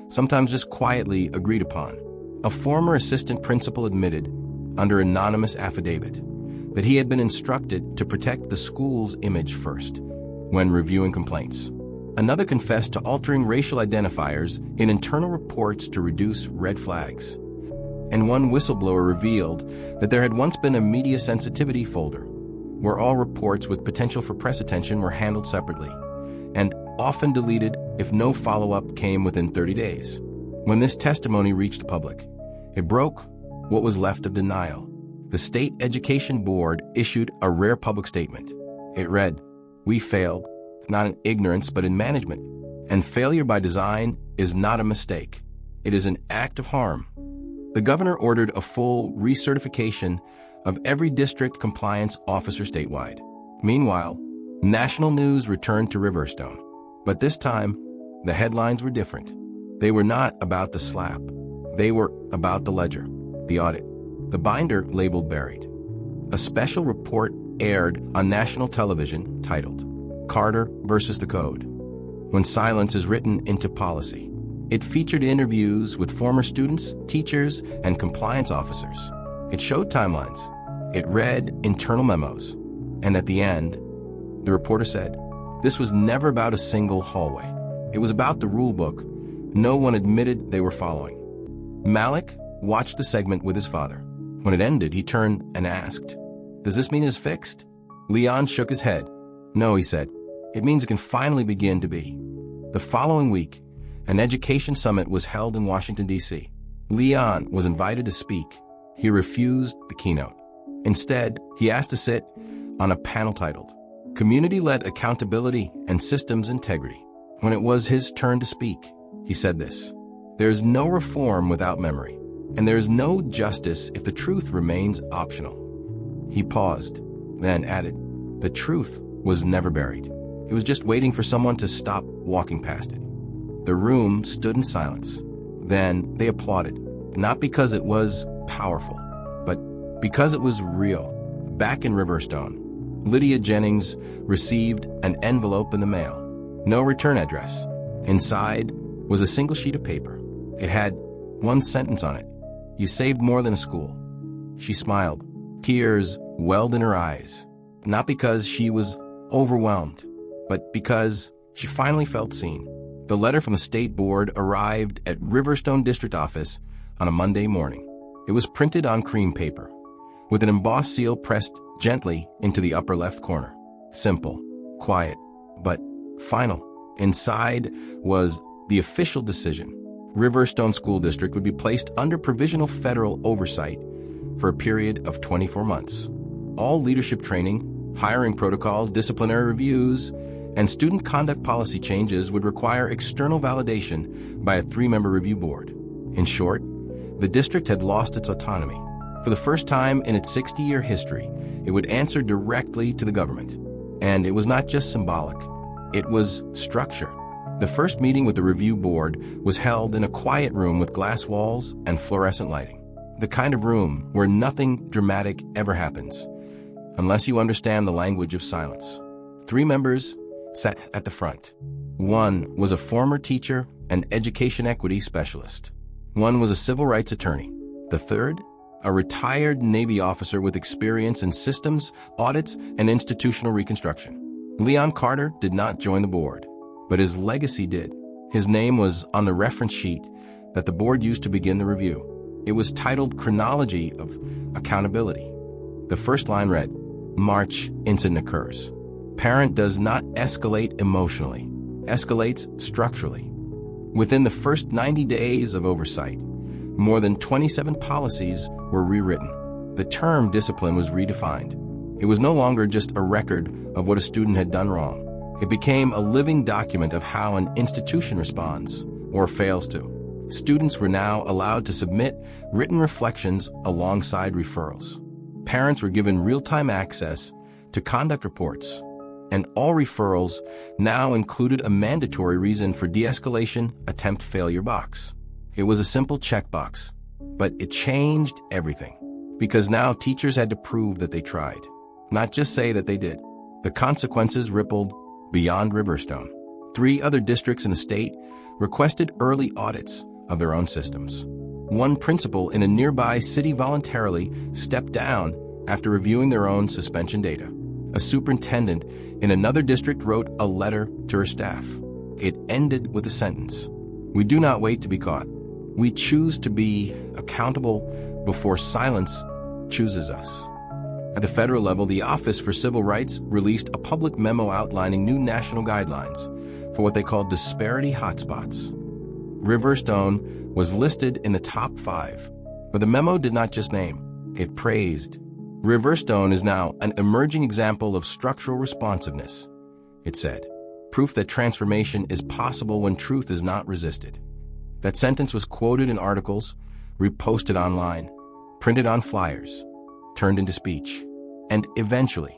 sometimes just quietly agreed upon. A former assistant principal admitted, under anonymous affidavit, that he had been instructed to protect the school's image first when reviewing complaints. Another confessed to altering racial identifiers in internal reports to reduce red flags. And one whistleblower revealed that there had once been a media sensitivity folder where all reports with potential for press attention were handled separately and often deleted if no follow-up came within 30 days. When this testimony reached the public, it broke what was left of denial. The State Education Board issued a rare public statement. It read, "We failed, not in ignorance but in management, and failure by design is not a mistake. It is an act of harm." The governor ordered a full recertification of every district compliance officer statewide. Meanwhile, national news returned to Riverstone. But this time, the headlines were different. They were not about the slap. They were about the ledger, the audit, the binder labeled buried. A special report aired on national television titled, "Carter versus the Code: When Silence is Written into Policy." It featured interviews with former students, teachers, and compliance officers. It showed timelines. It read internal memos. And at the end, the reporter said, this was never about a single hallway. It was about the rule book no one admitted they were following. Malik watched the segment with his father. When it ended, he turned and asked, "Does this mean it's fixed?" Leon shook his head. "No," he said. "It means it can finally begin to be." The following week, an education summit was held in Washington, D.C. Leon was invited to speak. He refused the keynote. Instead, he asked to sit on a panel titled, "Community-Led Accountability and Systems Integrity." When it was his turn to speak, he said this: "There is no reform without memory, and there is no justice if the truth remains optional." He paused, then added, "The truth was never buried. It was just waiting for someone to stop walking past it." The room stood in silence. Then they applauded, not because it was powerful, but because it was real. Back in Riverstone, Lydia Jennings received an envelope in the mail. No return address. Inside was a single sheet of paper. It had one sentence on it: "You saved more than a school." She smiled. Tears welled in her eyes, not because she was overwhelmed, but because she finally felt seen. The letter from the state board arrived at Riverstone District Office on a Monday morning. It was printed on cream paper, with an embossed seal pressed gently into the upper left corner. Simple, quiet, but final. Inside was the official decision. Riverstone School District would be placed under provisional federal oversight for a period of 24 months. All leadership training, hiring protocols, disciplinary reviews, and student conduct policy changes would require external validation by a 3-member review board. In short, the district had lost its autonomy. For the first time in its 60-year history, it would answer directly to the government. And it was not just symbolic. It was structure. The first meeting with the review board was held in a quiet room with glass walls and fluorescent lighting. The kind of room where nothing dramatic ever happens, unless you understand the language of silence. 3 members sat at the front. One was a former teacher and education equity specialist. One was a civil rights attorney. The third, a retired Navy officer with experience in systems, audits, and institutional reconstruction. Leon Carter did not join the board, but his legacy did. His name was on the reference sheet that the board used to begin the review. It was titled Chronology of Accountability. The first line read, "March incident occurs. Parent does not escalate emotionally, escalates structurally." Within the first 90 days of oversight, more than 27 policies were rewritten. The term discipline was redefined. It was no longer just a record of what a student had done wrong. It became a living document of how an institution responds, or fails to. Students were now allowed to submit written reflections alongside referrals. Parents were given real-time access to conduct reports, and all referrals now included a mandatory reason for de-escalation attempt failure box. It was a simple checkbox, but it changed everything. Because now teachers had to prove that they tried, not just say that they did. The consequences rippled beyond Riverstone. 3 other districts in the state requested early audits of their own systems. One principal in a nearby city voluntarily stepped down after reviewing their own suspension data. A superintendent in another district wrote a letter to her staff. It ended with a sentence: "We do not wait to be caught. We choose to be accountable before silence chooses us." At the federal level, the Office for Civil Rights released a public memo outlining new national guidelines for what they called disparity hotspots. Riverstone was listed in the top 5, but the memo did not just name, it praised. Riverstone is now an emerging example of structural responsiveness, it said. Proof that transformation is possible when truth is not resisted. That sentence was quoted in articles, reposted online, printed on flyers, turned into speech, and eventually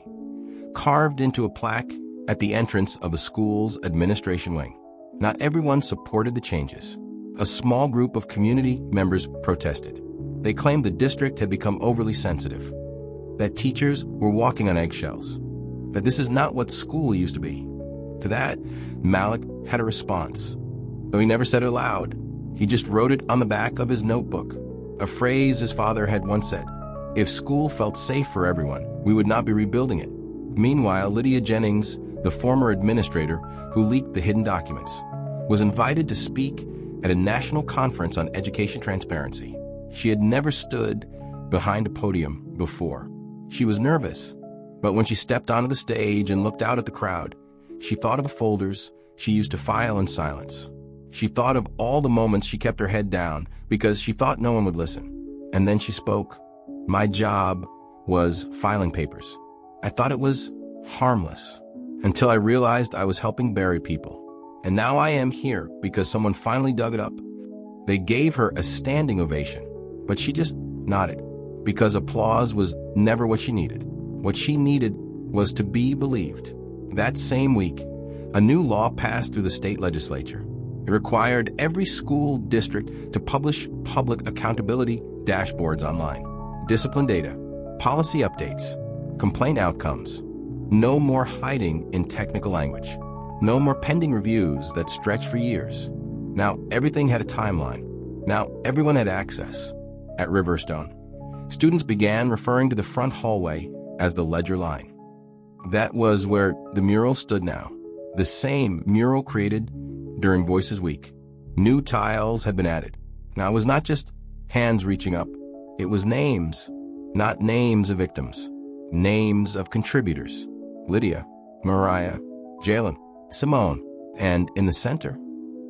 carved into a plaque at the entrance of the school's administration wing. Not everyone supported the changes. A small group of community members protested. They claimed the district had become overly sensitive, that teachers were walking on eggshells, that this is not what school used to be. To that, Malik had a response. Though he never said it aloud, he just wrote it on the back of his notebook, a phrase his father had once said: "If school felt safe for everyone, we would not be rebuilding it." Meanwhile, Lydia Jennings, the former administrator who leaked the hidden documents, was invited to speak at a national conference on education transparency. She had never stood behind a podium before. She was nervous, but when she stepped onto the stage and looked out at the crowd, she thought of the folders she used to file in silence. She thought of all the moments she kept her head down because she thought no one would listen. And then she spoke. "My job was filing papers. I thought it was harmless until I realized I was helping bury people. And now I am here because someone finally dug it up." They gave her a standing ovation, but she just nodded, because applause was never what she needed. What she needed was to be believed. That same week, a new law passed through the state legislature. It required every school district to publish public accountability dashboards online, discipline data, policy updates, complaint outcomes. No more hiding in technical language. No more pending reviews that stretch for years. Now everything had a timeline. Now everyone had access. At Riverstone, students began referring to the front hallway as the ledger line. That was where the mural stood now. The same mural created during Voices Week. New tiles had been added. Now it was not just hands reaching up. It was names, not names of victims. Names of contributors. Lydia, Mariah, Jalen, Simone, and in the center,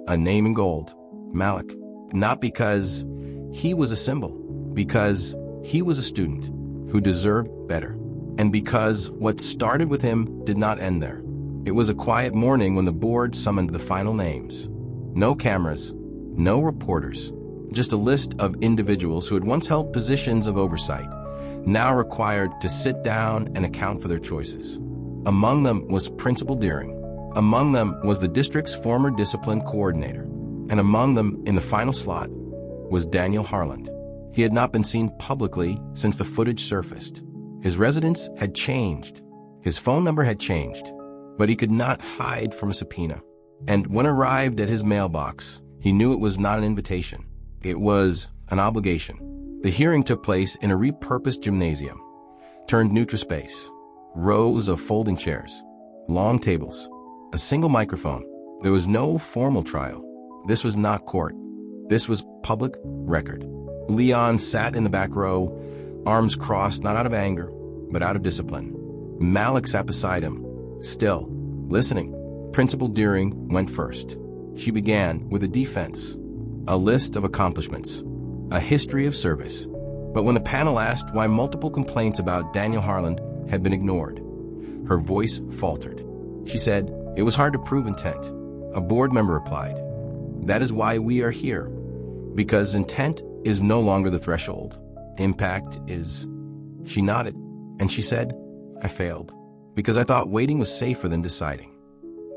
a name in gold, Malik. Not because he was a symbol, because he was a student who deserved better. And because what started with him did not end there. It was a quiet morning when the board summoned the final names. No cameras, no reporters, just a list of individuals who had once held positions of oversight, now required to sit down and account for their choices. Among them was Principal Deering. Among them was the district's former discipline coordinator. And among them, in the final slot, was Daniel Harland. He had not been seen publicly since the footage surfaced. His residence had changed. His phone number had changed. But he could not hide from a subpoena. And when arrived at his mailbox, he knew it was not an invitation. It was an obligation. The hearing took place in a repurposed gymnasium, turned NutriSpace, rows of folding chairs, long tables, a single microphone. There was no formal trial. This was not court. This was public record. Leon sat in the back row, arms crossed not out of anger, but out of discipline. Malik sat beside him, still, listening. Principal Deering went first. She began with a defense, a list of accomplishments, a history of service. But when the panel asked why multiple complaints about Daniel Harland had been ignored. Her voice faltered. She said, "It was hard to prove intent." A board member replied, "That is why we are here. Because intent is no longer the threshold. Impact is." She nodded, and she said, "I failed, because I thought waiting was safer than deciding."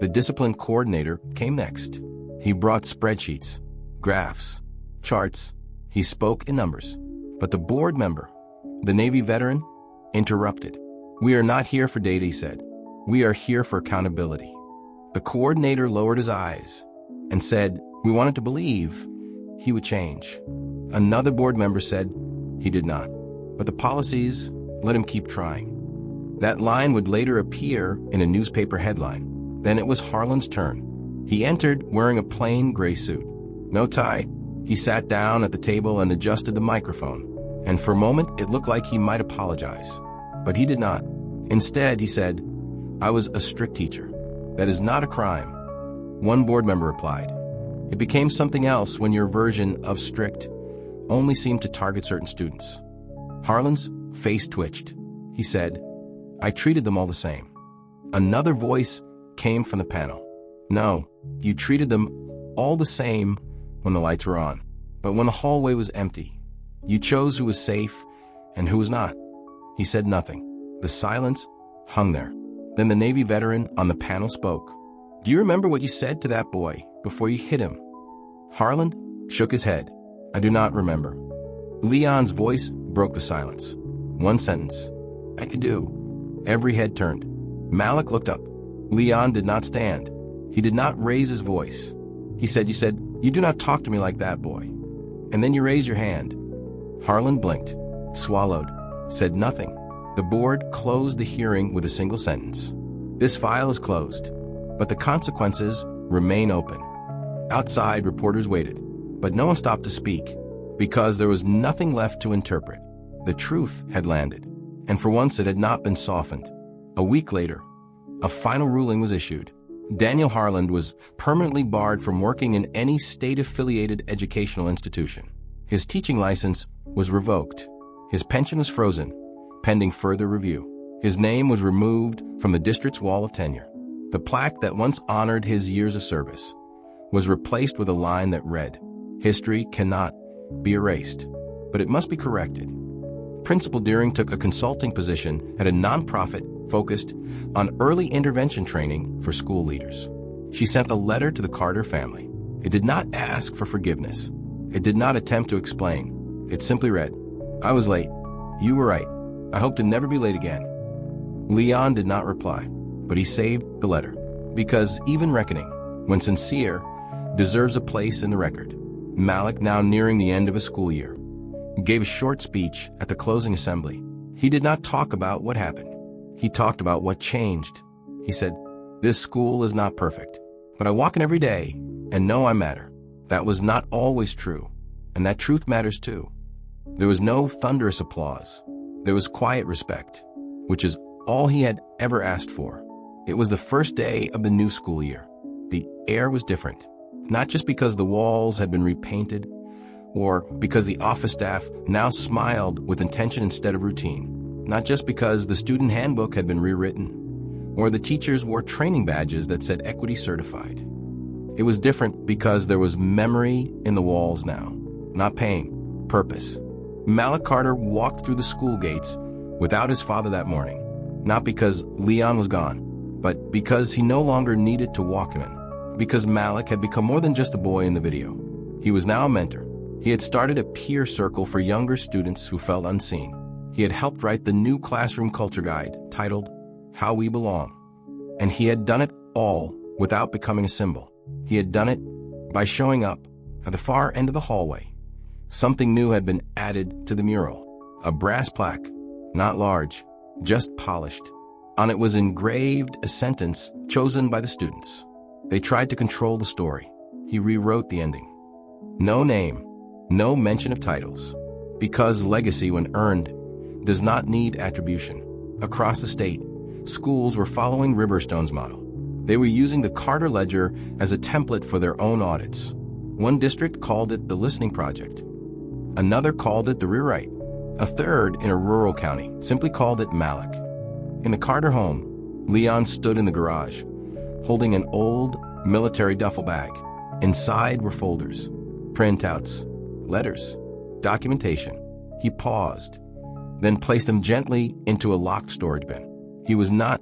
The discipline coordinator came next. He brought spreadsheets, graphs, charts. He spoke in numbers. But the board member, the Navy veteran, interrupted. "We are not here for data," he said. "We are here for accountability." The coordinator lowered his eyes and said, "We wanted to believe he would change." Another board member said he did not. But the policies let him keep trying. That line would later appear in a newspaper headline. Then it was Harland's turn. He entered wearing a plain gray suit. No tie. He sat down at the table and adjusted the microphone. And for a moment, it looked like he might apologize. But he did not. Instead, he said, "I was a strict teacher. That is not a crime." One board member replied, "It became something else when your version of strict only seemed to target certain students." Harland's face twitched. He said, "I treated them all the same." Another voice came from the panel. "No, you treated them all the same when the lights were on. But when the hallway was empty, you chose who was safe and who was not." He said nothing. The silence hung there. Then the Navy veteran on the panel spoke. "Do you remember what you said to that boy before you hit him?" Harland shook his head. "I do not remember." Leon's voice broke the silence. One sentence. "I do." Every head turned. Malik looked up. Leon did not stand. He did not raise his voice. He said, "You do not talk to me like that, boy." And then you raised your hand. Harland blinked, swallowed, said nothing. The board closed the hearing with a single sentence. "This file is closed, but the consequences remain open." Outside, reporters waited, but no one stopped to speak, because there was nothing left to interpret. The truth had landed, and for once it had not been softened. A week later, a final ruling was issued. Daniel Harland was permanently barred from working in any state-affiliated educational institution. His teaching license was revoked. His pension was frozen, pending further review. His name was removed from the district's wall of tenure. The plaque that once honored his years of service was replaced with a line that read, "History cannot be erased, but it must be corrected." Principal Deering took a consulting position at a nonprofit focused on early intervention training for school leaders. She sent a letter to the Carter family. It did not ask for forgiveness. It did not attempt to explain. It simply read, "I was late. You were right. I hope to never be late again." Leon did not reply, but he saved the letter, because even reckoning, when sincere, deserves a place in the record. Malik, now nearing the end of his school year, gave a short speech at the closing assembly. He did not talk about what happened. He talked about what changed. He said, "This school is not perfect, but I walk in every day and know I matter." That was not always true, and that truth matters too. There was no thunderous applause. There was quiet respect, which is all he had ever asked for. It was the first day of the new school year. The air was different, not just because the walls had been repainted, or because the office staff now smiled with intention instead of routine. Not just because the student handbook had been rewritten, or the teachers wore training badges that said Equity Certified. It was different because there was memory in the walls now, not pain, purpose. Malik Carter walked through the school gates without his father that morning, not because Leon was gone, but because he no longer needed to walk him in. Because Malik had become more than just a boy in the video. He was now a mentor. He had started a peer circle for younger students who felt unseen. He had helped write the new classroom culture guide titled How We Belong. And he had done it all without becoming a symbol. He had done it by showing up at the far end of the hallway. Something new had been added to the mural. A brass plaque, not large, just polished. On it was engraved a sentence chosen by the students. They tried to control the story. He rewrote the ending. No name, no mention of titles. Because legacy, when earned, does not need attribution. Across the state, schools were following Riverstone's model. They were using the Carter Ledger as a template for their own audits. One district called it the Listening Project. Another called it the Rewrite. A third, in a rural county, simply called it Malik. In the Carter home, Leon stood in the garage, holding an old military duffel bag. Inside were folders, printouts, letters, documentation. He paused, then placed them gently into a locked storage bin. He was not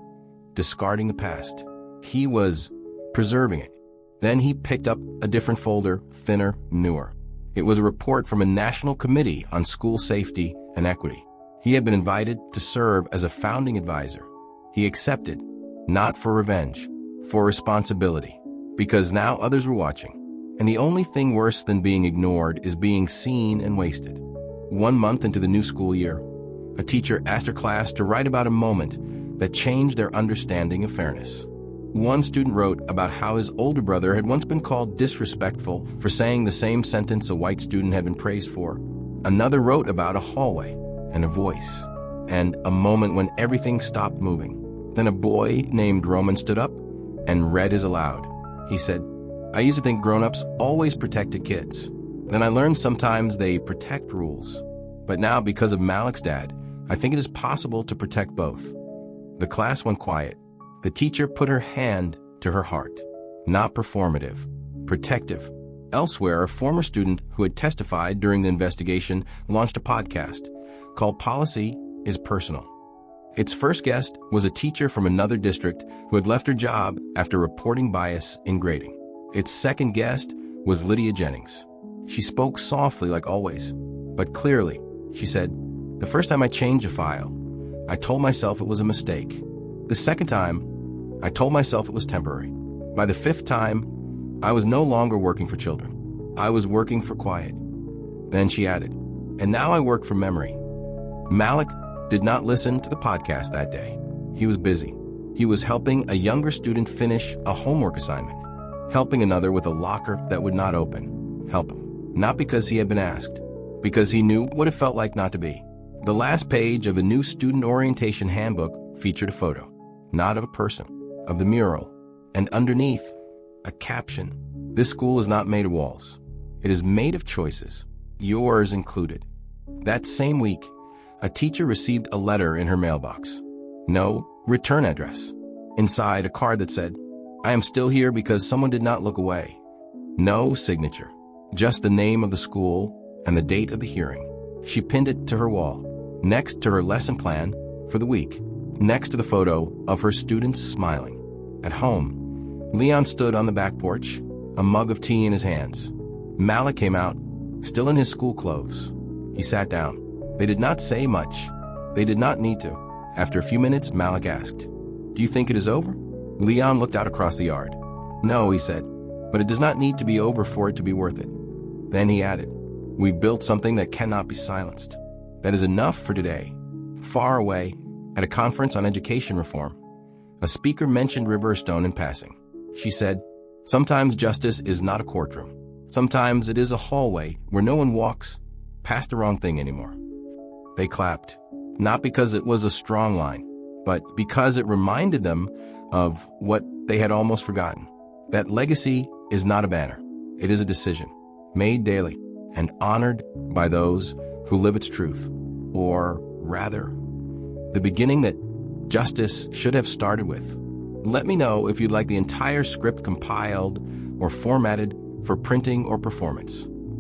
discarding the past. He was preserving it. Then he picked up a different folder, thinner, newer. It was a report from a National Committee on School Safety and Equity. He had been invited to serve as a founding advisor. He accepted, not for revenge, for responsibility, because now others were watching. And the only thing worse than being ignored is being seen and wasted. 1 month into the new school year, a teacher asked her class to write about a moment that changed their understanding of fairness. One student wrote about how his older brother had once been called disrespectful for saying the same sentence a white student had been praised for. Another wrote about a hallway and a voice and a moment when everything stopped moving. Then a boy named Roman stood up and read his aloud. He said, "I used to think grown-ups always protected kids. Then I learned sometimes they protect rules. But now, because of Malik's dad, I think it is possible to protect both." The class went quiet. The teacher put her hand to her heart. Not performative, protective. Elsewhere, a former student who had testified during the investigation launched a podcast called Policy is Personal. Its first guest was a teacher from another district who had left her job after reporting bias in grading. Its second guest was Lydia Jennings. She spoke softly like always, but clearly. She said, "The first time I changed a file, I told myself it was a mistake. The second time, I told myself it was temporary. By the fifth time, I was no longer working for children. I was working for quiet." Then she added, "And now I work for memory." Malik did not listen to the podcast that day. He was busy. He was helping a younger student finish a homework assignment, helping another with a locker that would not open. Help him. Not because he had been asked, because he knew what it felt like not to be. The last page of the new student orientation handbook featured a photo, not of a person, of the mural, and underneath, a caption. "This school is not made of walls. It is made of choices, yours included." That same week, a teacher received a letter in her mailbox. No return address. Inside, a card that said, "I am still here because someone did not look away." No signature, just the name of the school and the date of the hearing. She pinned it to her wall, next to her lesson plan for the week, next to the photo of her students smiling. At home, Leon stood on the back porch, a mug of tea in his hands. Malik came out, still in his school clothes. He sat down. They did not say much. They did not need to. After a few minutes, Malik asked, "Do you think it is over?" Leon looked out across the yard. "No," he said, "but it does not need to be over for it to be worth it." Then he added, "We built something that cannot be silenced. That is enough for today." Far away, at a conference on education reform, a speaker mentioned Riverstone in passing. She said, "Sometimes justice is not a courtroom. Sometimes it is a hallway where no one walks past the wrong thing anymore." They clapped, not because it was a strong line, but because it reminded them of what they had almost forgotten. That legacy is not a banner. It is a decision, made daily and honored by those who live its truth. Or rather, the beginning that justice should have started with. Let me know if you'd like the entire script compiled or formatted for printing or performance.